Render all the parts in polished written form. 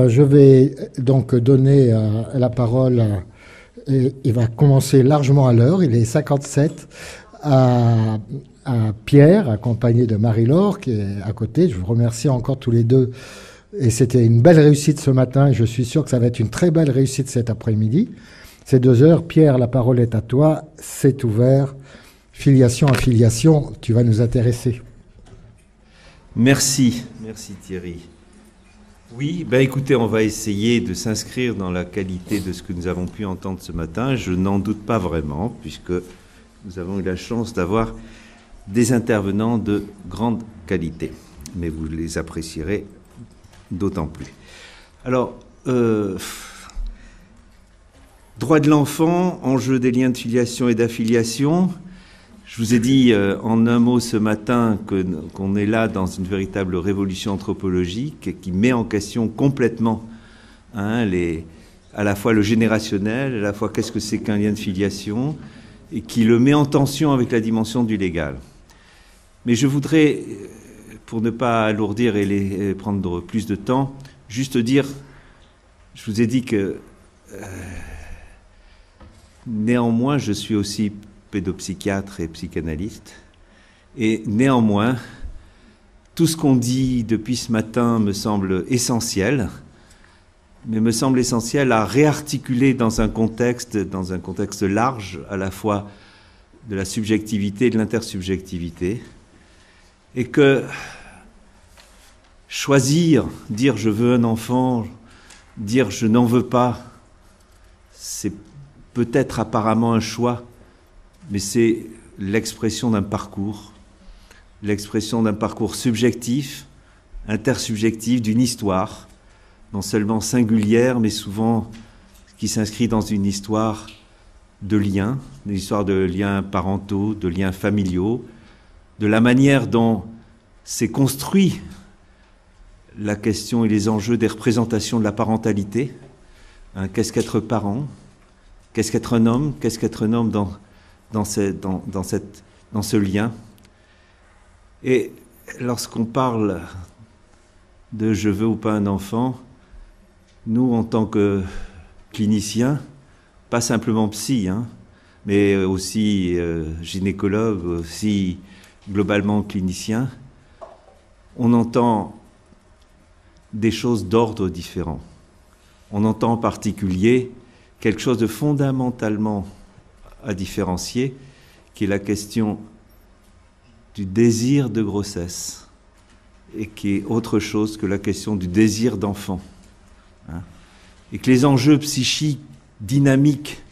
Je vais donc donner la parole, et il va commencer largement à l'heure, il est 57, à Pierre, accompagné de Marie-Laure, qui est à côté. Je vous remercie encore tous les deux. Et c'était une belle réussite ce matin, et je suis sûr que ça va être une très belle réussite cet après-midi. Ces 2 heures, Pierre, la parole est à toi, c'est ouvert. Filiation à filiation, tu vas nous intéresser. Merci Thierry. Oui, ben écoutez, on va essayer de s'inscrire dans la qualité de ce que nous avons pu entendre ce matin. Je n'en doute pas vraiment, puisque nous avons eu la chance d'avoir des intervenants de grande qualité. Mais vous les apprécierez d'autant plus. Alors, droit de l'enfant, enjeu des liens de filiation et d'affiliation. Je vous ai dit en un mot ce matin qu'on est là dans une véritable révolution anthropologique qui met en question complètement à la fois le générationnel, à la fois qu'est-ce que c'est qu'un lien de filiation, et qui le met en tension avec la dimension du légal. Mais je voudrais, pour ne pas alourdir et prendre plus de temps, juste dire, je vous ai dit que néanmoins je suis aussi pédopsychiatre et psychanalyste. Et néanmoins, tout ce qu'on dit depuis ce matin me semble essentiel, mais me semble essentiel à réarticuler dans un contexte large, à la fois de la subjectivité et de l'intersubjectivité, et que choisir, dire je veux un enfant, dire je n'en veux pas, c'est peut-être apparemment un choix, mais c'est l'expression d'un parcours subjectif, intersubjectif, d'une histoire, non seulement singulière, mais souvent qui s'inscrit dans une histoire de liens, une histoire de liens parentaux, de liens familiaux, de la manière dont s'est construit la question et les enjeux des représentations de la parentalité. Qu'est-ce qu'être parent? Qu'est-ce qu'être un homme? Qu'est-ce qu'être un homme dans ce lien? Et lorsqu'on parle de je veux ou pas un enfant, nous, en tant que cliniciens, pas simplement psy, mais aussi gynécologue, aussi globalement clinicien, on entend des choses d'ordre différent. On entend en particulier quelque chose de fondamentalement à différencier, qui est la question du désir de grossesse, et qui est autre chose que la question du désir d'enfant. Et que les enjeux psychiques, dynamiques,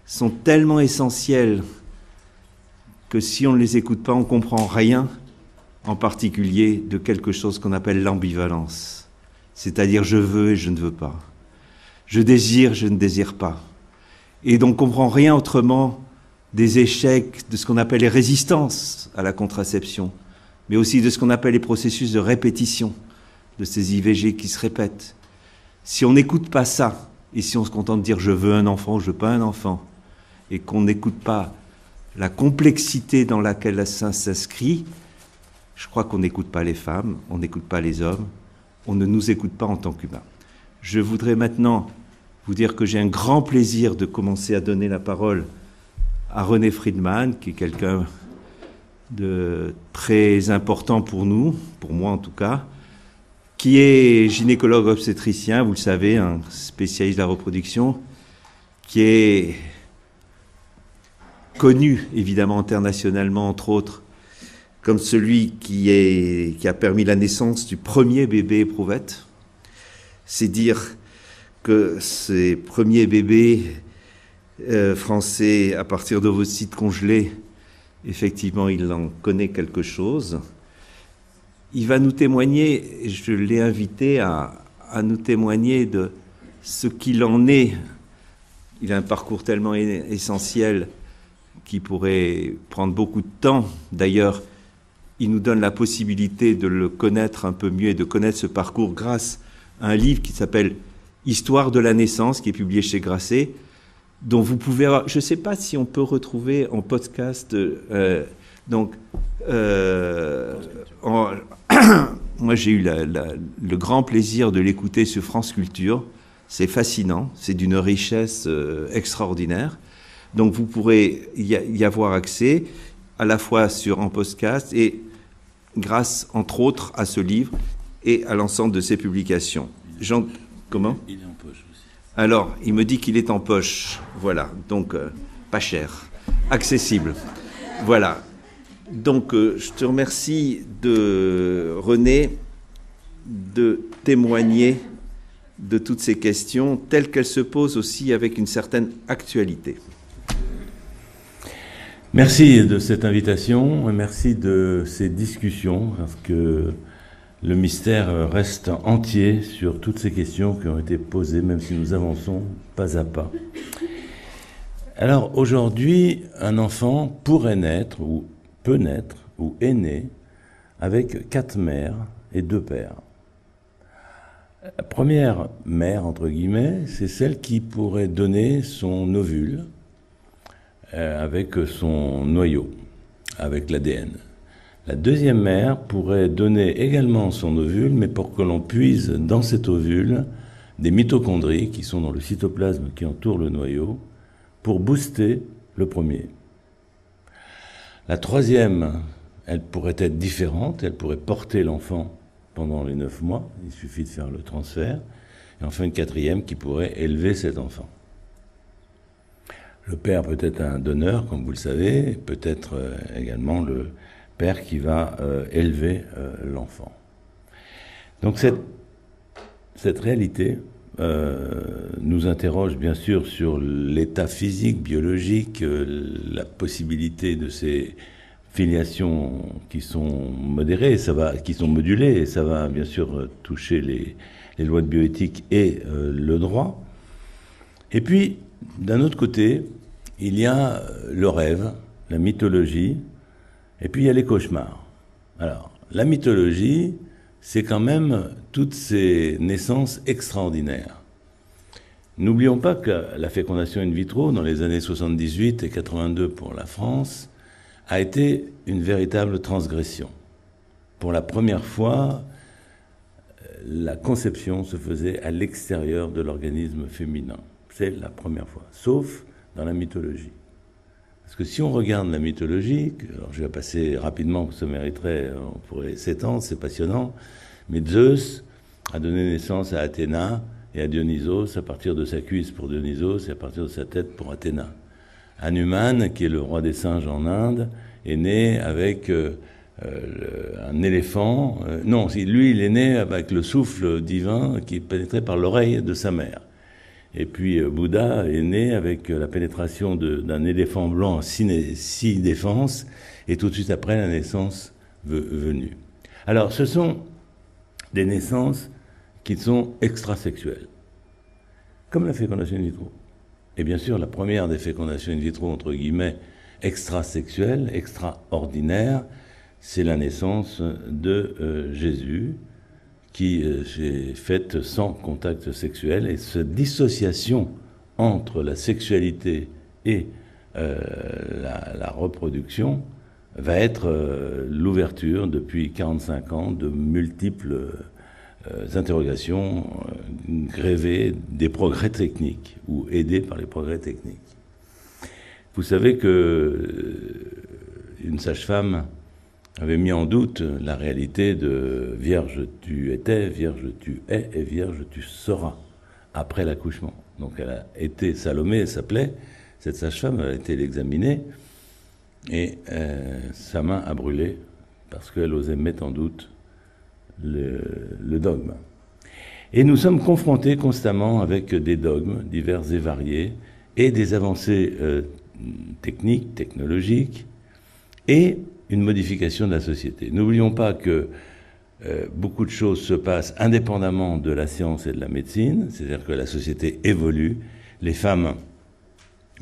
sont tellement essentiels que si on ne les écoute pas, on ne comprend rien, en particulier de quelque chose qu'on appelle l'ambivalence. C'est-à-dire je veux et je ne veux pas. Je désire, je ne désire pas. Et donc on ne comprend rien autrement des échecs de ce qu'on appelle les résistances à la contraception, mais aussi de ce qu'on appelle les processus de répétition, de ces IVG qui se répètent. Si on n'écoute pas ça, et si on se contente de dire je veux un enfant, je veux pas un enfant, et qu'on n'écoute pas la complexité dans laquelle ça s'inscrit, je crois qu'on n'écoute pas les femmes, on n'écoute pas les hommes, on ne nous écoute pas en tant qu'humains. Je voudrais maintenant vous dire que j'ai un grand plaisir de commencer à donner la parole à René Friedman, qui est quelqu'un de très important pour nous, pour moi en tout cas, qui est gynécologue obstétricien, vous le savez, un spécialiste de la reproduction, qui est connu évidemment internationalement, entre autres, comme celui qui a permis la naissance du premier bébé éprouvette. C'est dire que ces premiers bébés français, à partir d'ovocytes congelés, effectivement, il en connaît quelque chose. Il va nous témoigner, je l'ai invité à nous témoigner de ce qu'il en est. Il a un parcours tellement essentiel qui pourrait prendre beaucoup de temps. D'ailleurs, il nous donne la possibilité de le connaître un peu mieux et de connaître ce parcours grâce à un livre qui s'appelle « Histoire de la naissance » qui est publié chez Grasset, dont vous pouvez avoir, je ne sais pas si on peut retrouver en podcast, moi j'ai eu le grand plaisir de l'écouter sur France Culture. C'est fascinant, c'est d'une richesse extraordinaire. Donc vous pourrez y avoir accès à la fois en podcast et grâce entre autres à ce livre et à l'ensemble de ses publications. Jean, comment ? Il est en poche aussi. Alors, il me dit qu'il est en poche. Voilà, donc pas cher, accessible. Voilà. Donc, je te remercie René, de témoigner de toutes ces questions telles qu'elles se posent aussi avec une certaine actualité. Merci de cette invitation et merci de ces discussions, parce que le mystère reste entier sur toutes ces questions qui ont été posées, même si nous avançons pas à pas. Alors aujourd'hui, un enfant pourrait naître, ou peut naître, ou est né, avec 4 mères et 2 pères. La première mère, entre guillemets, c'est celle qui pourrait donner son ovule avec son noyau, avec l'ADN. La deuxième mère pourrait donner également son ovule, mais pour que l'on puise dans cet ovule des mitochondries qui sont dans le cytoplasme qui entoure le noyau pour booster le premier. La troisième, elle pourrait être différente, elle pourrait porter l'enfant pendant les 9 mois, il suffit de faire le transfert, et enfin une quatrième qui pourrait élever cet enfant. Le père peut être un donneur, comme vous le savez, peut-être également le père qui va élever l'enfant. Donc cette réalité nous interroge bien sûr sur l'état physique, biologique, la possibilité de ces filiations qui sont modérées, qui sont modulées, et ça va bien sûr toucher les lois de bioéthique et le droit. Et puis, d'un autre côté, il y a le rêve, la mythologie, et puis il y a les cauchemars. Alors, la mythologie, c'est quand même toutes ces naissances extraordinaires. N'oublions pas que la fécondation in vitro, dans les années 78 et 82 pour la France, a été une véritable transgression. Pour la première fois, la conception se faisait à l'extérieur de l'organisme féminin. C'est la première fois, sauf dans la mythologie. Parce que si on regarde la mythologie, alors je vais passer rapidement, ça mériterait, on pourrait s'étendre, c'est passionnant, mais Zeus a donné naissance à Athéna et à Dionysos à partir de sa cuisse pour Dionysos et à partir de sa tête pour Athéna. Hanuman, qui est le roi des singes en Inde, est né avec un éléphant. Non, lui, il est né avec le souffle divin qui pénétrait par l'oreille de sa mère. Et puis Bouddha est né avec la pénétration d'un éléphant blanc en 6 défenses, et tout de suite après la naissance venue. Alors, ce sont des naissances qui sont extrasexuelles, comme la fécondation in vitro. Et bien sûr, la première des fécondations in vitro, entre guillemets, extrasexuelles, extraordinaires, c'est la naissance de Jésus, qui est faite sans contact sexuel, et cette dissociation entre la sexualité et la reproduction va être l'ouverture depuis 45 ans de multiples interrogations grévées des progrès techniques ou aidées par les progrès techniques. Vous savez que une sage-femme avait mis en doute la réalité de vierge tu étais, vierge tu es et vierge tu seras après l'accouchement. Donc elle a été, Salomé elle s'appelait, cette sage-femme a été l'examiner et sa main a brûlé parce qu'elle osait mettre en doute le dogme. Et nous sommes confrontés constamment avec des dogmes divers et variés et des avancées techniques, technologiques et une modification de la société. N'oublions pas que beaucoup de choses se passent indépendamment de la science et de la médecine, c'est-à-dire que la société évolue. Les femmes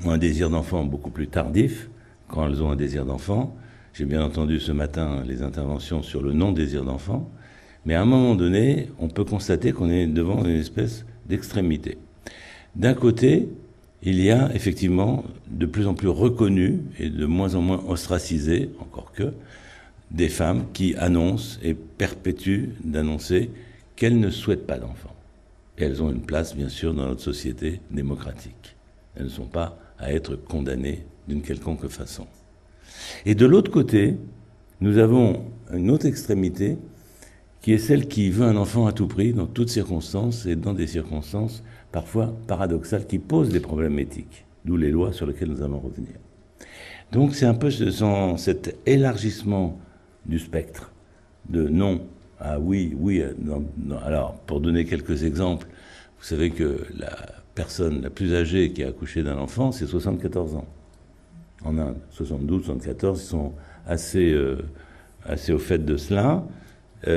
ont un désir d'enfant beaucoup plus tardif quand elles ont un désir d'enfant. J'ai bien entendu ce matin les interventions sur le non-désir d'enfant, mais à un moment donné, on peut constater qu'on est devant une espèce d'extrémité. D'un côté, il y a effectivement de plus en plus reconnu et de moins en moins ostracisé, encore que, des femmes qui annoncent et perpétuent d'annoncer qu'elles ne souhaitent pas d'enfants. Et elles ont une place, bien sûr, dans notre société démocratique. Elles ne sont pas à être condamnées d'une quelconque façon. Et de l'autre côté, nous avons une autre extrémité qui est celle qui veut un enfant à tout prix, dans toutes circonstances, et dans des circonstances parfois paradoxales, qui posent des problèmes éthiques, d'où les lois sur lesquelles nous allons revenir. Donc c'est un peu cet élargissement du spectre, de non à oui, oui. Non. Alors, pour donner quelques exemples, vous savez que la personne la plus âgée qui a accouché d'un enfant, c'est 74 ans. En Inde, 72, 74, ils sont assez au fait de cela.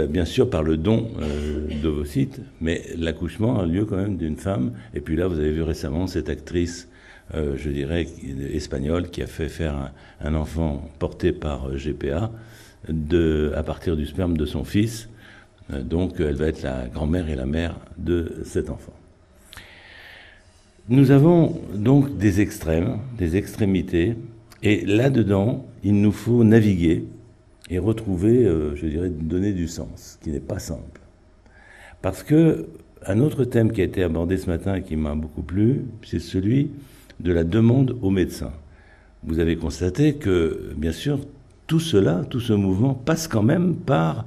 Bien sûr par le don d'ovocytes, mais l'accouchement a lieu quand même d'une femme. Et puis là, vous avez vu récemment cette actrice, je dirais, espagnole, qui a fait faire un enfant porté par GPA à partir du sperme de son fils. Donc elle va être la grand-mère et la mère de cet enfant. Nous avons donc des extrêmes, des extrémités, et là-dedans, il nous faut naviguer et retrouver, je dirais, donner du sens, qui n'est pas simple. Parce que un autre thème qui a été abordé ce matin et qui m'a beaucoup plu, c'est celui de la demande aux médecins. Vous avez constaté que, bien sûr, tout cela, tout ce mouvement passe quand même par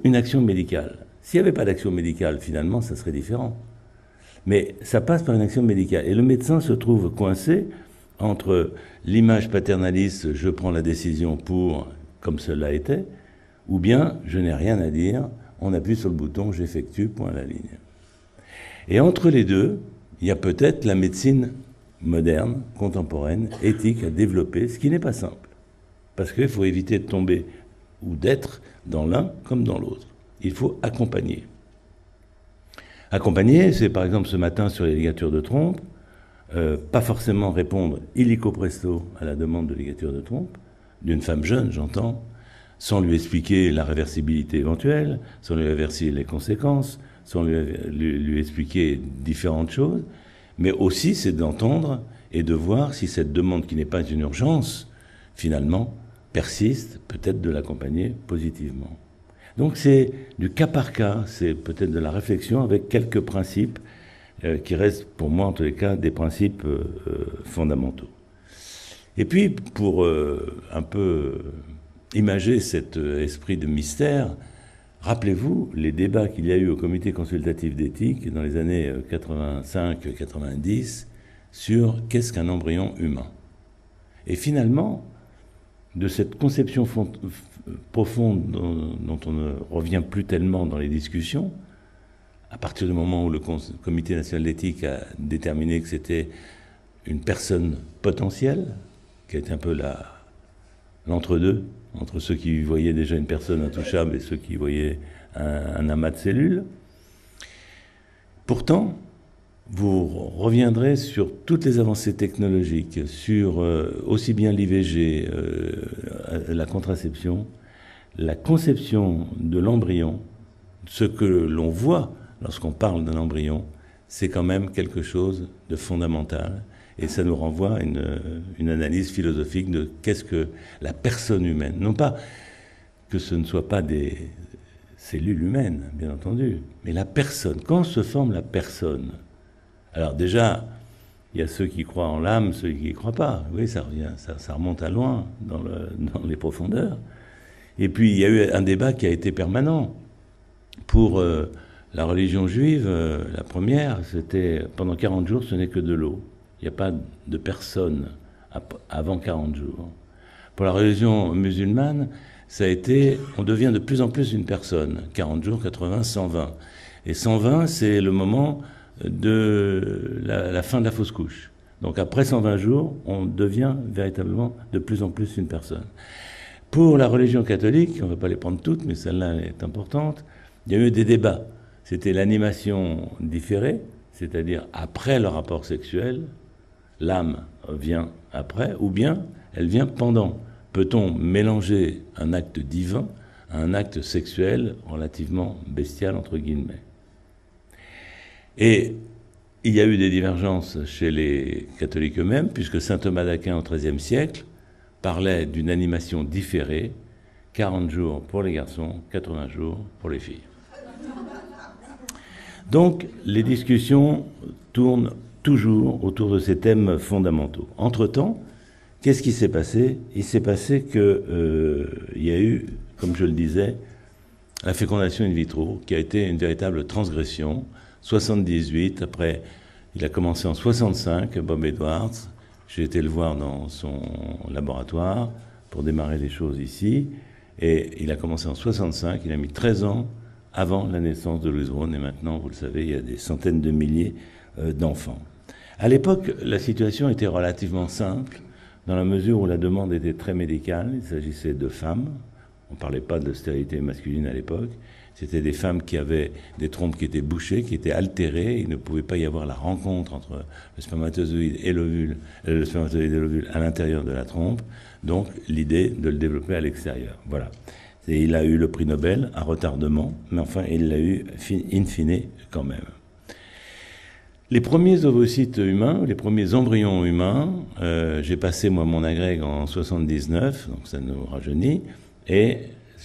une action médicale. S'il n'y avait pas d'action médicale, finalement, ça serait différent. Mais ça passe par une action médicale. Et le médecin se trouve coincé entre l'image paternaliste, je prends la décision pour, comme cela était, ou bien je n'ai rien à dire, on appuie sur le bouton, j'effectue, point à la ligne. Et entre les deux, il y a peut-être la médecine moderne, contemporaine, éthique à développer, ce qui n'est pas simple. Parce qu'il faut éviter de tomber ou d'être dans l'un comme dans l'autre. Il faut accompagner. Accompagner, c'est par exemple ce matin sur les ligatures de trompe, pas forcément répondre illico presto à la demande de ligature de trompe, d'une femme jeune, j'entends, sans lui expliquer la réversibilité éventuelle, sans lui avertir les conséquences, sans lui expliquer différentes choses, mais aussi c'est d'entendre et de voir si cette demande qui n'est pas une urgence, finalement, persiste, peut-être de l'accompagner positivement. Donc c'est du cas par cas, c'est peut-être de la réflexion avec quelques principes qui restent pour moi en tous les cas des principes fondamentaux. Et puis pour un peu imager cet esprit de mystère, rappelez-vous les débats qu'il y a eu au comité consultatif d'éthique dans les années 85-90 sur qu'est-ce qu'un embryon humain. Et finalement, de cette conception profonde dont on ne revient plus tellement dans les discussions, à partir du moment où le Comité national d'éthique a déterminé que c'était une personne potentielle, qui est un peu l'entre-deux, entre ceux qui voyaient déjà une personne intouchable et ceux qui voyaient un amas de cellules. Pourtant, vous reviendrez sur toutes les avancées technologiques, sur aussi bien l'IVG, la contraception, la conception de l'embryon. Ce que l'on voit lorsqu'on parle d'un embryon, c'est quand même quelque chose de fondamental. Et ça nous renvoie à une analyse philosophique de qu'est-ce que la personne humaine. Non pas que ce ne soit pas des cellules humaines, bien entendu, mais la personne. Quand se forme la personne? Alors déjà, il y a ceux qui croient en l'âme, ceux qui n'y croient pas. Oui, ça revient, ça remonte à loin dans les profondeurs. Et puis il y a eu un débat qui a été permanent. Pour la religion juive, la première, c'était pendant 40 jours, ce n'est que de l'eau. Il n'y a pas de personne avant 40 jours. Pour la religion musulmane, ça a été, on devient de plus en plus une personne. 40 jours, 80, 120. Et 120, c'est le moment de la fin de la fausse couche. Donc après 120 jours, on devient véritablement de plus en plus une personne. Pour la religion catholique, on ne va pas les prendre toutes, mais celle-là est importante, il y a eu des débats. C'était l'animation différée, c'est-à-dire après le rapport sexuel, l'âme vient après, ou bien elle vient pendant. Peut-on mélanger un acte divin à un acte sexuel relativement bestial, entre guillemets? Et il y a eu des divergences chez les catholiques eux-mêmes, puisque saint Thomas d'Aquin, au XIIIe siècle, parlait d'une animation différée 40 jours pour les garçons, 80 jours pour les filles. Donc, les discussions tournent toujours autour de ces thèmes fondamentaux. Entre-temps, qu'est-ce qui s'est passé? Il s'est passé qu'il y a eu, comme je le disais, la fécondation in vitro, qui a été une véritable transgression. 78, après, il a commencé en 65, Bob Edwards. J'ai été le voir dans son laboratoire pour démarrer les choses ici. Et il a commencé en 65, il a mis 13 ans avant la naissance de Louise Braun. Et maintenant, vous le savez, il y a des centaines de milliers d'enfants. À l'époque, la situation était relativement simple, dans la mesure où la demande était très médicale. Il s'agissait de femmes. On ne parlait pas de stérilité masculine à l'époque. C'était des femmes qui avaient des trompes qui étaient bouchées, qui étaient altérées. Il ne pouvait pas y avoir la rencontre entre le spermatozoïde et l'ovule, à l'intérieur de la trompe. Donc, l'idée de le développer à l'extérieur. Voilà. Et il a eu le prix Nobel à retardement, mais enfin, il l'a eu in fine quand même. Les premiers ovocytes humains, les premiers embryons humains, j'ai passé, moi, mon agrég en 79, donc ça nous rajeunit, et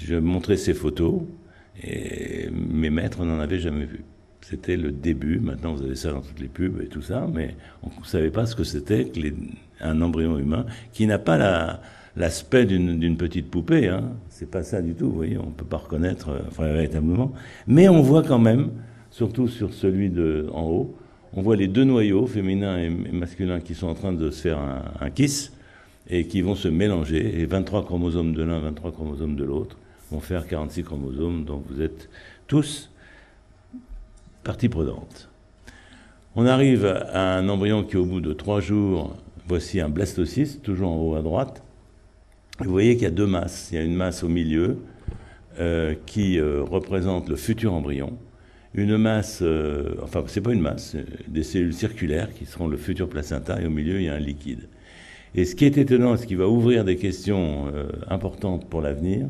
je montrais ces photos, et mes maîtres n'en avaient jamais vu. C'était le début. Maintenant, vous avez ça dans toutes les pubs et tout ça, mais on ne savait pas ce que c'était un embryon humain qui n'a pas l'aspect d'une petite poupée. Hein. C'est pas ça du tout, vous voyez, on ne peut pas reconnaître véritablement. Mais on voit quand même, surtout sur celui en haut, on voit les deux noyaux, féminins et masculins, qui sont en train de se faire un kiss et qui vont se mélanger. Et 23 chromosomes de l'un, 23 chromosomes de l'autre vont faire 46 chromosomes. Donc vous êtes tous partie prenante. On arrive à un embryon qui, au bout de 3 jours, voici un blastocyste, toujours en haut à droite. Vous voyez qu'il y a deux masses. Il y a une masse au milieu qui représente le futur embryon. Une masse, enfin, c'est pas une masse, des cellules circulaires qui seront le futur placenta, et au milieu, il y a un liquide. Et ce qui est étonnant, ce qui va ouvrir des questions importantes pour l'avenir,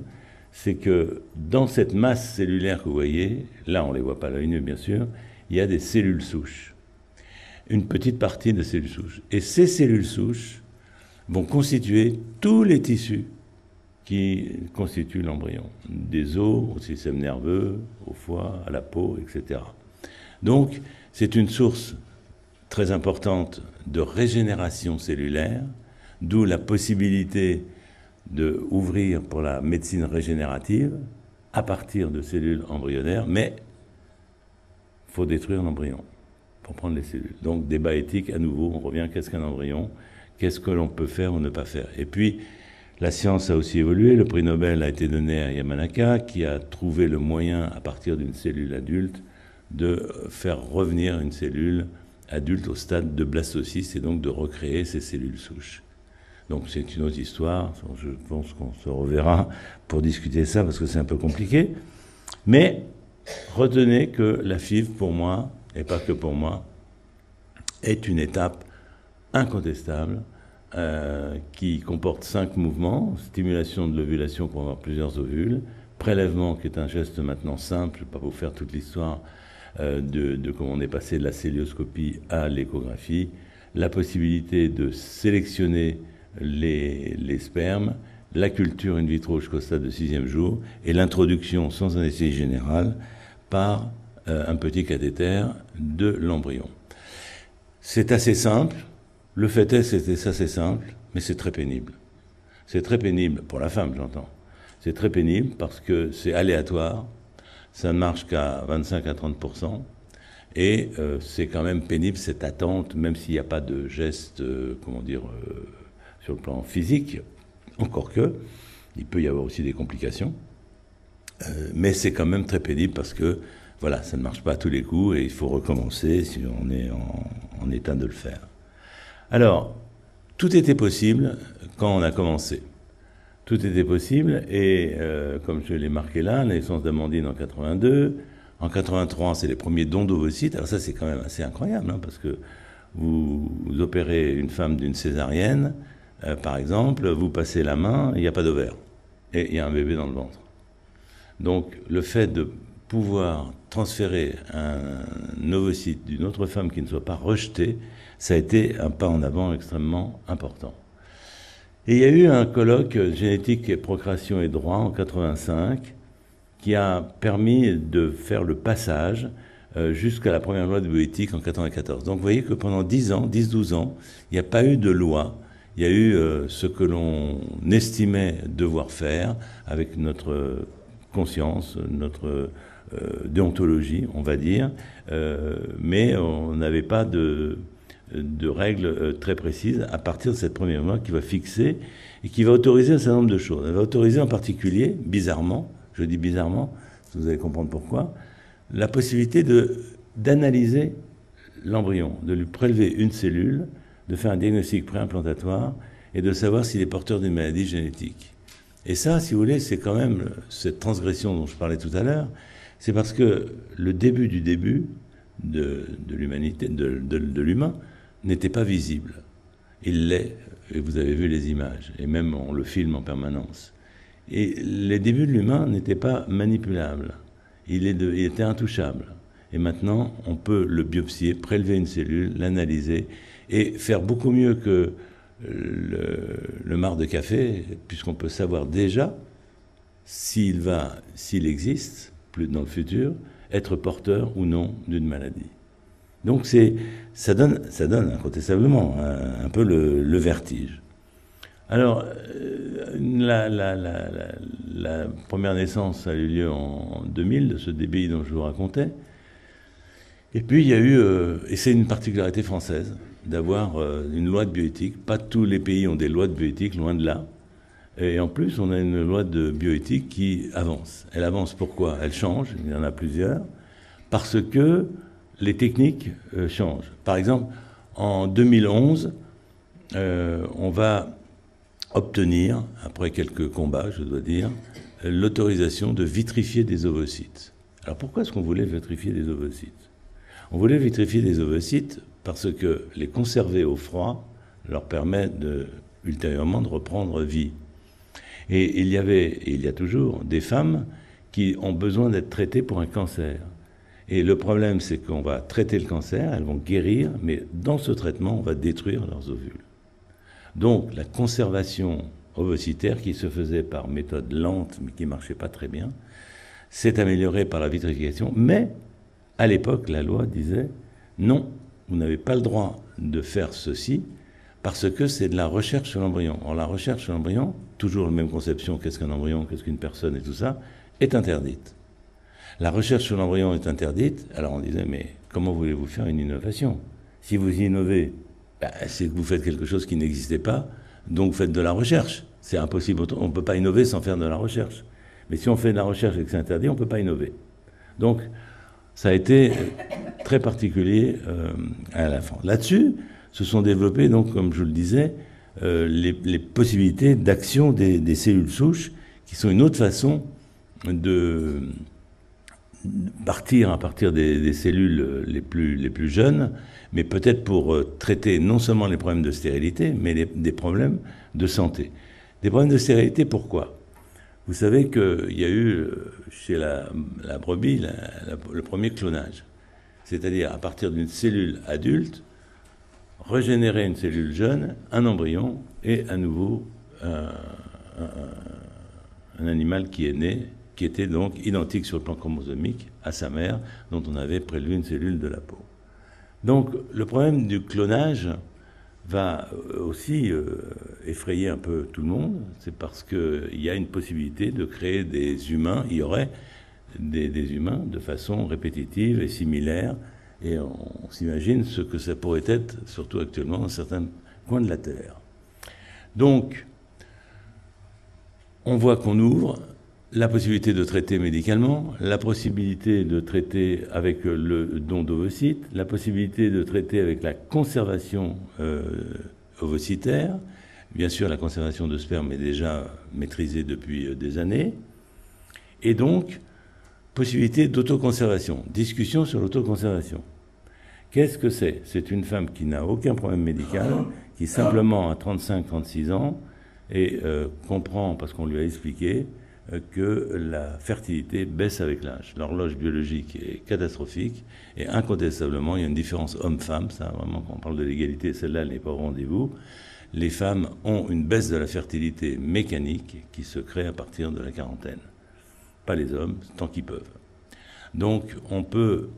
c'est que dans cette masse cellulaire que vous voyez, là, on ne les voit pas à l'œil nu, bien sûr, il y a des cellules souches. Une petite partie de cellules souches. Et ces cellules souches vont constituer tous les tissus qui constituent l'embryon. Des os, au système nerveux, au foie, à la peau, etc. Donc, c'est une source très importante de régénération cellulaire, d'où la possibilité d'ouvrir pour la médecine régénérative à partir de cellules embryonnaires, mais il faut détruire l'embryon pour prendre les cellules. Donc, débat éthique, à nouveau, on revient, qu'est-ce qu'un embryon? Qu'est-ce que l'on peut faire ou ne pas faire? Et puis, la science a aussi évolué. Le prix Nobel a été donné à Yamanaka, qui a trouvé le moyen, à partir d'une cellule adulte, de faire revenir une cellule adulte au stade de blastocyste et donc de recréer ces cellules souches. Donc c'est une autre histoire. Je pense qu'on se reverra pour discuter ça, parce que c'est un peu compliqué. Mais retenez que la FIV, pour moi, et pas que pour moi, est une étape incontestable qui comporte 5 mouvements: stimulation de l'ovulation pour avoir plusieurs ovules, prélèvement qui est un geste maintenant simple, je ne vais pas vous faire toute l'histoire de comment on est passé de la célioscopie à l'échographie, la possibilité de sélectionner les spermes, la culture in vitro jusqu'au stade de 6e jour, et l'introduction sans anesthésie générale par un petit cathéter de l'embryon. C'est assez simple. Le fait est, c'est assez simple, mais c'est très pénible. C'est très pénible pour la femme, j'entends. C'est très pénible parce que c'est aléatoire, ça ne marche qu'à 25 à 30%, et c'est quand même pénible cette attente, même s'il n'y a pas de geste, sur le plan physique, encore que, il peut y avoir aussi des complications, mais c'est quand même très pénible parce que, voilà, ça ne marche pas à tous les coups et il faut recommencer si on est en état de le faire. Alors, tout était possible quand on a commencé. Tout était possible et, comme je l'ai marqué là, la naissance d'Amandine en 82, en 83, c'est les premiers dons d'ovocytes. Alors ça, c'est quand même assez incroyable, hein, parce que vous opérez une femme d'une césarienne, par exemple, vous passez la main, il n'y a pas d'ovaire. Et il y a un bébé dans le ventre. Donc, le fait de pouvoir transférer un ovocyte d'une autre femme qui ne soit pas rejeté, ça a été un pas en avant extrêmement important. Et il y a eu un colloque génétique et procréation et droit en 85 qui a permis de faire le passage jusqu'à la première loi de bioéthique en 94. Donc vous voyez que pendant 10-12 ans, il n'y a pas eu de loi. Il y a eu ce que l'on estimait devoir faire avec notre conscience, notre déontologie, on va dire, mais on n'avait pas de règles très précises à partir de cette première loi qui va fixer et qui va autoriser un certain nombre de choses. Elle va autoriser en particulier, bizarrement, je dis bizarrement, vous allez comprendre pourquoi, la possibilité d'analyser l'embryon, de lui prélever une cellule, de faire un diagnostic préimplantatoire et de savoir s'il est porteur d'une maladie génétique. Et ça, si vous voulez, c'est quand même cette transgression dont je parlais tout à l'heure, c'est parce que le début du début de l'humanité, de l'humain, n'était pas visible. Il l'est, et vous avez vu les images, et même on le filme en permanence. Et les débuts de l'humain n'étaient pas manipulables. Il était intouchable. Et maintenant, on peut le biopsier, prélever une cellule, l'analyser, et faire beaucoup mieux que le marc de café, puisqu'on peut savoir déjà s'il existe, plus dans le futur, être porteur ou non d'une maladie. Donc ça donne incontestablement un peu le vertige. Alors, la première naissance a eu lieu en 2000, de ce débit dont je vous racontais. Et puis il y a eu, et c'est une particularité française, d'avoir une loi de bioéthique. Pas tous les pays ont des lois de bioéthique, loin de là. Et en plus, on a une loi de bioéthique qui avance. Elle avance pourquoi? Elle change, il y en a plusieurs, parce que les techniques changent. Par exemple, en 2011, on va obtenir, après quelques combats, je dois dire, l'autorisation de vitrifier des ovocytes. Alors pourquoi est-ce qu'on voulait vitrifier des ovocytes? On voulait vitrifier des ovocytes parce que les conserver au froid leur permet ultérieurement de reprendre vie. Et il y avait, et il y a toujours, des femmes qui ont besoin d'être traitées pour un cancer. Et le problème, c'est qu'on va traiter le cancer, elles vont guérir, mais dans ce traitement, on va détruire leurs ovules. Donc, la conservation ovocytaire, qui se faisait par méthode lente, mais qui ne marchait pas très bien, s'est améliorée par la vitrification. Mais, à l'époque, la loi disait, non, vous n'avez pas le droit de faire ceci, parce que c'est de la recherche sur l'embryon. Or, la recherche sur l'embryon, toujours la même conception, qu'est-ce qu'un embryon, qu'est-ce qu'une personne et tout ça, est interdite. La recherche sur l'embryon est interdite, alors on disait, mais comment voulez-vous faire une innovation? Si vous innovez, c'est que vous faites quelque chose qui n'existait pas, donc vous faites de la recherche. C'est impossible, on ne peut pas innover sans faire de la recherche. Mais si on fait de la recherche et que c'est interdit, on ne peut pas innover. Donc, ça a été très particulier à la fin. Là-dessus, se sont développées, donc, comme je vous le disais, les possibilités d'action des cellules souches, qui sont une autre façon de partir à partir des cellules les plus jeunes, mais peut-être pour traiter non seulement les problèmes de stérilité, mais des problèmes de santé. Des problèmes de stérilité, pourquoi? Vous savez qu'il y a eu chez la brebis le premier clonage. C'est-à-dire, à partir d'une cellule adulte, régénérer une cellule jeune, un embryon, et à nouveau un animal qui est né, qui était donc identique sur le plan chromosomique à sa mère, dont on avait prélevé une cellule de la peau. Donc le problème du clonage va aussi effrayer un peu tout le monde, c'est parce qu'il y a une possibilité de créer des humains, il y aurait des humains de façon répétitive et similaire, et on s'imagine ce que ça pourrait être, surtout actuellement, dans certains coins de la Terre. Donc, on voit qu'on ouvre la possibilité de traiter médicalement, la possibilité de traiter avec le don d'ovocytes, la possibilité de traiter avec la conservation ovocytaire. Bien sûr, la conservation de sperme est déjà maîtrisée depuis des années. Et donc, possibilité d'autoconservation, discussion sur l'autoconservation. Qu'est-ce que c'est? C'est une femme qui n'a aucun problème médical, qui simplement a 35-36 ans et comprend, parce qu'on lui a expliqué, que la fertilité baisse avec l'âge. L'horloge biologique est catastrophique et incontestablement, il y a une différence homme-femme, ça vraiment, quand on parle de l'égalité, celle-là, elle n'est pas au rendez-vous. les femmes ont une baisse de la fertilité mécanique qui se crée à partir de la quarantaine. Pas les hommes, tant qu'ils peuvent. Donc, on peut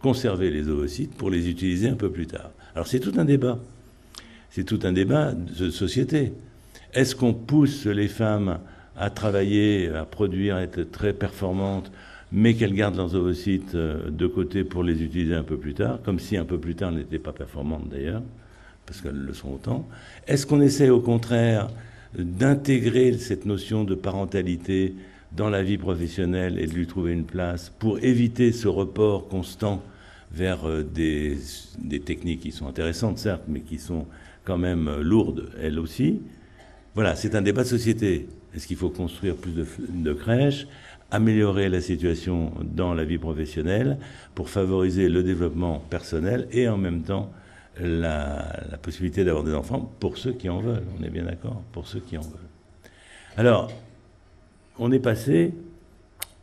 conserver les ovocytes pour les utiliser un peu plus tard. Alors, c'est tout un débat. C'est tout un débat de société. Est-ce qu'on pousse les femmes à travailler, à produire, à être très performantes, mais qu'elles gardent leurs ovocytes de côté pour les utiliser un peu plus tard, comme si un peu plus tard elles n'étaient pas performantes d'ailleurs, parce qu'elles le sont autant. Est-ce qu'on essaie au contraire d'intégrer cette notion de parentalité dans la vie professionnelle et de lui trouver une place pour éviter ce report constant vers des techniques qui sont intéressantes certes, mais qui sont quand même lourdes elles aussi? Voilà, c'est un débat de société. Est-ce qu'il faut construire plus de crèches, améliorer la situation dans la vie professionnelle pour favoriser le développement personnel et en même temps la possibilité d'avoir des enfants pour ceux qui en veulent, on est bien d'accord, pour ceux qui en veulent. Alors, on est passé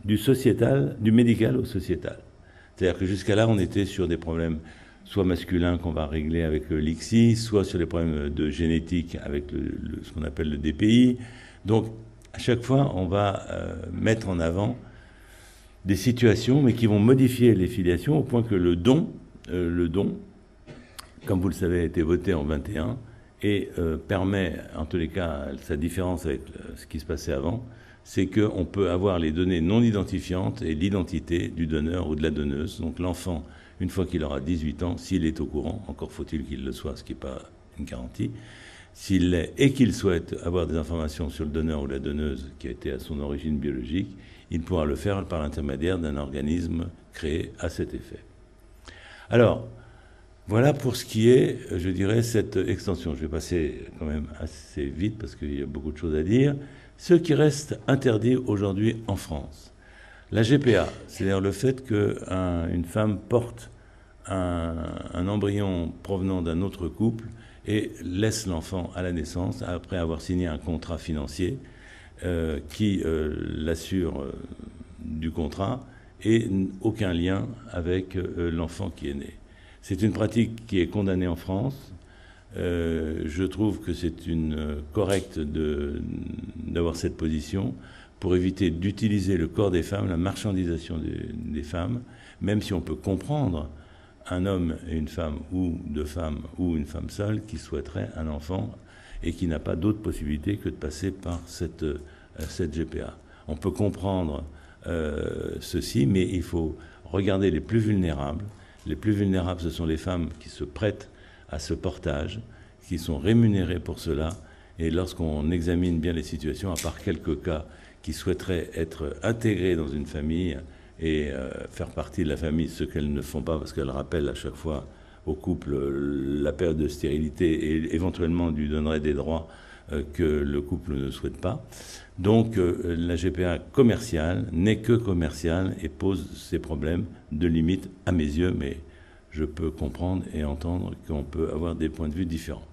du sociétal, du médical au sociétal. C'est-à-dire que jusqu'à là, on était sur des problèmes soit masculins qu'on va régler avec l'ICSI, soit sur des problèmes de génétique avec ce qu'on appelle le DPI. Donc, à chaque fois, on va mettre en avant des situations, mais qui vont modifier les filiations au point que le don, comme vous le savez, a été voté en 21 et permet, en tous les cas, sa différence avec ce qui se passait avant, c'est qu'on peut avoir les données non identifiantes et l'identité du donneur ou de la donneuse. Donc l'enfant, une fois qu'il aura 18 ans, s'il est au courant, encore faut-il qu'il le soit, ce qui n'est pas une garantie, s'il l'est et qu'il souhaite avoir des informations sur le donneur ou la donneuse qui a été à son origine biologique, il pourra le faire par l'intermédiaire d'un organisme créé à cet effet. Alors, voilà pour ce qui est, je dirais, cette extension. Je vais passer quand même assez vite parce qu'il y a beaucoup de choses à dire. Ce qui reste interdit aujourd'hui en France, la GPA, c'est-à-dire le fait qu'une femme porte un embryon provenant d'un autre couple et laisse l'enfant à la naissance après avoir signé un contrat financier qui l'assure du contrat et aucun lien avec l'enfant qui est né. C'est une pratique qui est condamnée en France. Je trouve que c'est correct d'avoir cette position pour éviter d'utiliser le corps des femmes, la marchandisation des femmes, même si on peut comprendre un homme et une femme, ou deux femmes, ou une femme seule, qui souhaiterait un enfant et qui n'a pas d'autre possibilité que de passer par cette GPA. On peut comprendre ceci, mais il faut regarder les plus vulnérables. Les plus vulnérables, ce sont les femmes qui se prêtent à ce portage, qui sont rémunérées pour cela. Et lorsqu'on examine bien les situations, à part quelques cas qui souhaiteraient être intégrées dans une famille et faire partie de la famille, ce qu'elles ne font pas parce qu'elles rappellent à chaque fois au couple la période de stérilité et éventuellement lui donneraient des droits que le couple ne souhaite pas. Donc la GPA commerciale n'est que commerciale et pose ces problèmes de limite à mes yeux, mais je peux comprendre et entendre qu'on peut avoir des points de vue différents.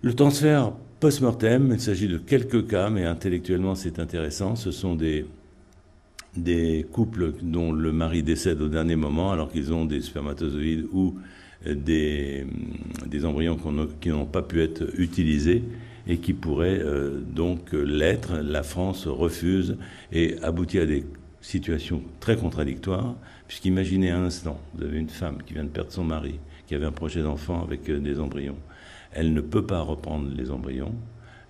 Le transfert post-mortem, il s'agit de quelques cas, mais intellectuellement c'est intéressant. Ce sont des couples dont le mari décède au dernier moment alors qu'ils ont des spermatozoïdes ou des embryons qui n'ont pas pu être utilisés et qui pourraient donc l'être. La France refuse et aboutit à des situations très contradictoires, puisqu'imaginez un instant, vous avez une femme qui vient de perdre son mari, qui avait un projet d'enfant avec des embryons. Elle ne peut pas reprendre les embryons,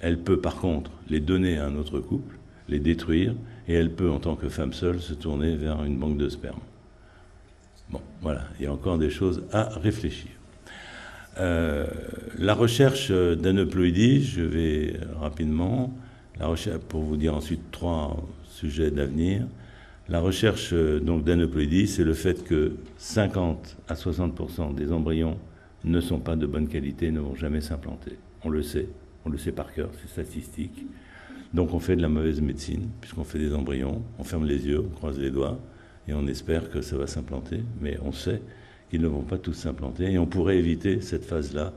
elle peut par contre les donner à un autre couple, les détruire, et elle peut, en tant que femme seule, se tourner vers une banque de sperme. Bon, voilà, il y a encore des choses à réfléchir. La recherche d'aneuploïdie, je vais rapidement, la recherche, pour vous dire ensuite 3 sujets d'avenir. La recherche donc d'aneuploïdie, c'est le fait que 50 à 60% des embryons ne sont pas de bonne qualité, ne vont jamais s'implanter. On le sait par cœur, c'est statistique. Donc on fait de la mauvaise médecine, puisqu'on fait des embryons, on ferme les yeux, on croise les doigts, et on espère que ça va s'implanter, mais on sait qu'ils ne vont pas tous s'implanter, et on pourrait éviter cette phase-là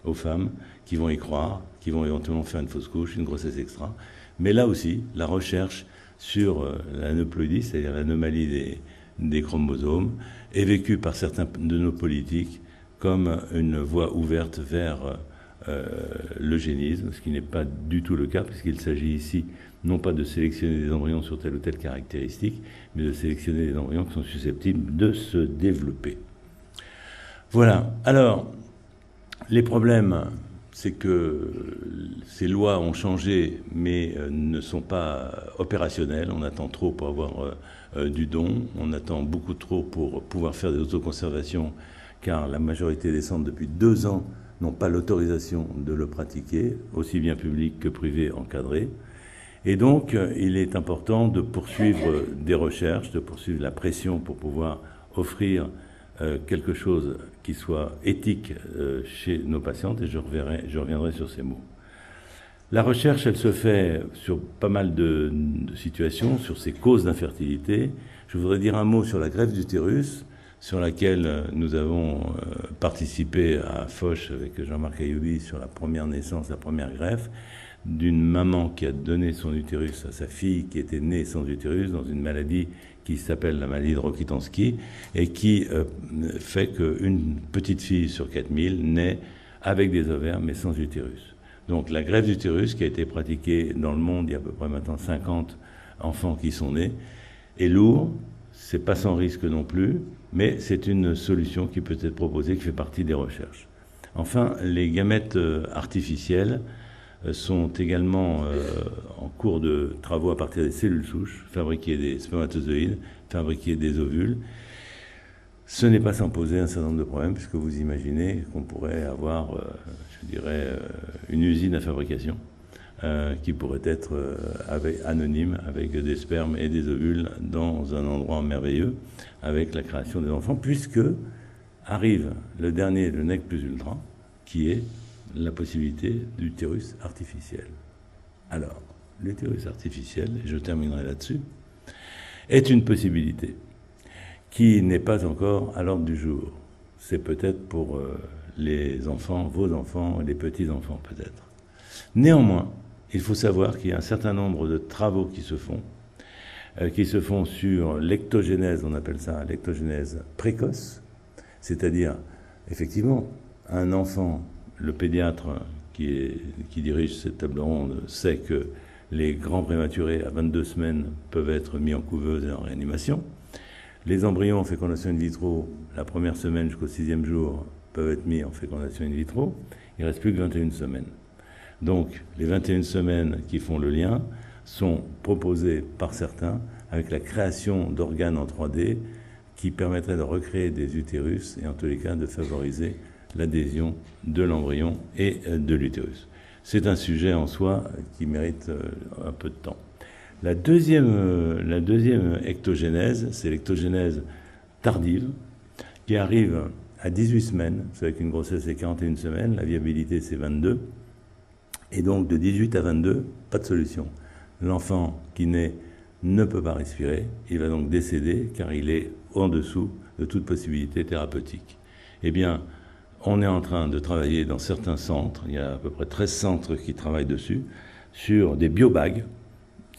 aux femmes qui vont y croire, qui vont éventuellement faire une fausse couche, une grossesse extra. Mais là aussi, la recherche sur l'aneuploïdie, c'est-à-dire l'anomalie des chromosomes, est vécue par certains de nos politiques comme une voie ouverte vers l'eugénisme, ce qui n'est pas du tout le cas, puisqu'il s'agit ici non pas de sélectionner des embryons sur telle ou telle caractéristique, mais de sélectionner des embryons qui sont susceptibles de se développer. Voilà. Alors, les problèmes, c'est que ces lois ont changé, mais ne sont pas opérationnelles. On attend trop pour avoir du don, on attend beaucoup trop pour pouvoir faire des autoconservations, car la majorité des centres, depuis 2 ans, n'ont pas l'autorisation de le pratiquer, aussi bien public que privé encadré. Et donc, il est important de poursuivre des recherches, de poursuivre la pression pour pouvoir offrir quelque chose qui soit éthique chez nos patientes, et je reviendrai sur ces mots. La recherche, elle se fait sur pas mal de situations, sur ces causes d'infertilité. Je voudrais dire un mot sur la greffe d'utérus, sur laquelle nous avons participé à Foch avec Jean-Marc Ayoubi sur la première naissance, la première greffe, d'une maman qui a donné son utérus à sa fille qui était née sans utérus dans une maladie qui s'appelle la maladie de Rokitansky et qui fait qu'une petite fille sur 4000 naît avec des ovaires mais sans utérus. Donc la greffe d'utérus qui a été pratiquée dans le monde, il y a à peu près maintenant 50 enfants qui sont nés, est lourd, c'est pas sans risque non plus, mais c'est une solution qui peut être proposée, qui fait partie des recherches. Enfin, les gamètes artificielles sont également en cours de travaux à partir des cellules souches, fabriquer des spermatozoïdes, fabriquer des ovules. Ce n'est pas sans poser un certain nombre de problèmes, puisque vous imaginez qu'on pourrait avoir, je dirais, une usine à fabrication qui pourrait être anonyme, avec des spermes et des ovules dans un endroit merveilleux, avec la création des enfants, puisque arrive le dernier, le nec plus ultra, qui est la possibilité d'utérus artificiel. Alors, l'utérus artificiel, et je terminerai là-dessus, est une possibilité qui n'est pas encore à l'ordre du jour. C'est peut-être pour les enfants, vos enfants, les petits-enfants peut-être. Néanmoins, il faut savoir qu'il y a un certain nombre de travaux qui se font sur l'ectogénèse, on appelle ça l'ectogénèse précoce, c'est-à-dire, effectivement, un enfant, le pédiatre qui dirige cette table ronde sait que les grands prématurés à 22 semaines peuvent être mis en couveuse et en réanimation. Les embryons en fécondation in vitro, la première semaine jusqu'au 6e jour, peuvent être mis en fécondation in vitro. Il ne reste plus que 21 semaines. Donc, les 21 semaines qui font le lien sont proposées par certains avec la création d'organes en 3D qui permettraient de recréer des utérus et en tous les cas de favoriser l'adhésion de l'embryon et de l'utérus. C'est un sujet en soi qui mérite un peu de temps. La deuxième ectogénèse, c'est l'ectogénèse tardive, qui arrive à 18 semaines, c'est avec une grossesse de 41 semaines, la viabilité c'est 22, et donc de 18 à 22, pas de solution. L'enfant qui naît ne peut pas respirer, il va donc décéder car il est en dessous de toute possibilité thérapeutique. Eh bien, on est en train de travailler dans certains centres, il y a à peu près 13 centres qui travaillent dessus, sur des biobags,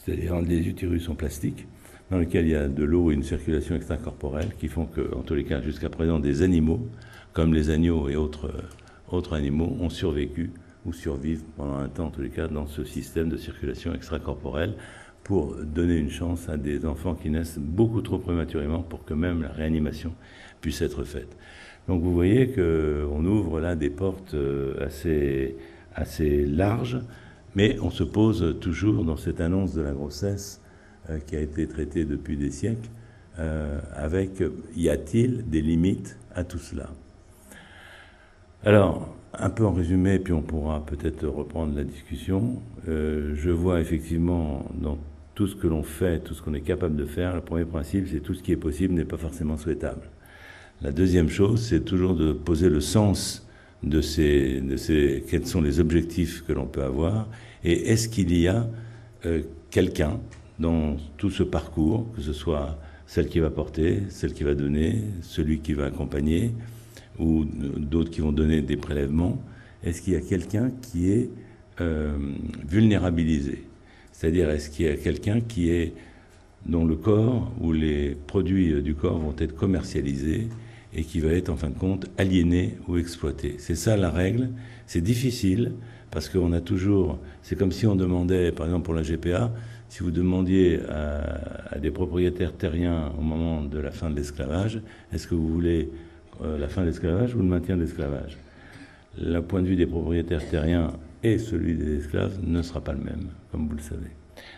c'est-à-dire des utérus en plastique, dans lesquels il y a de l'eau et une circulation extracorporelle qui font que, en tous les cas, jusqu'à présent, des animaux, comme les agneaux et autres animaux, ont survécu ou survivent pendant un temps, en tous les cas, dans ce système de circulation extracorporelle pour donner une chance à des enfants qui naissent beaucoup trop prématurément pour que même la réanimation puisse être faite. Donc vous voyez qu'on ouvre là des portes assez larges, mais on se pose toujours dans cette annonce de la grossesse qui a été traitée depuis des siècles, avec y a-t-il des limites à tout cela? Alors, un peu en résumé, puis on pourra peut-être reprendre la discussion. Je vois effectivement dans tout ce que l'on fait, tout ce qu'on est capable de faire, le premier principe, c'est tout ce qui est possible n'est pas forcément souhaitable. La deuxième chose, c'est toujours de poser le sens de quels sont les objectifs que l'on peut avoir, et est-ce qu'il y a quelqu'un dans tout ce parcours, que ce soit celle qui va porter, celle qui va donner, celui qui va accompagner, ou d'autres qui vont donner des prélèvements, est-ce qu'il y a quelqu'un qui est vulnérabilisé? C'est-à-dire, est-ce qu'il y a quelqu'un dont le corps ou les produits du corps vont être commercialisés et qui va être en fin de compte aliéné ou exploité. C'est ça la règle. C'est difficile parce qu'on a toujours... C'est comme si on demandait, par exemple pour la GPA, si vous demandiez à des propriétaires terriens au moment de la fin de l'esclavage, est-ce que vous voulez la fin de l'esclavage ou le maintien de l'esclavage? Le point de vue des propriétaires terriens et celui des esclaves ne sera pas le même, comme vous le savez.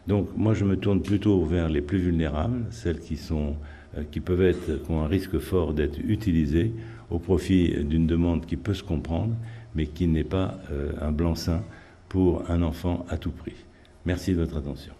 Donc moi je me tourne plutôt vers les plus vulnérables, celles qui ont un risque fort d'être utilisées au profit d'une demande qui peut se comprendre, mais qui n'est pas un blanc-seing pour un enfant à tout prix. Merci de votre attention.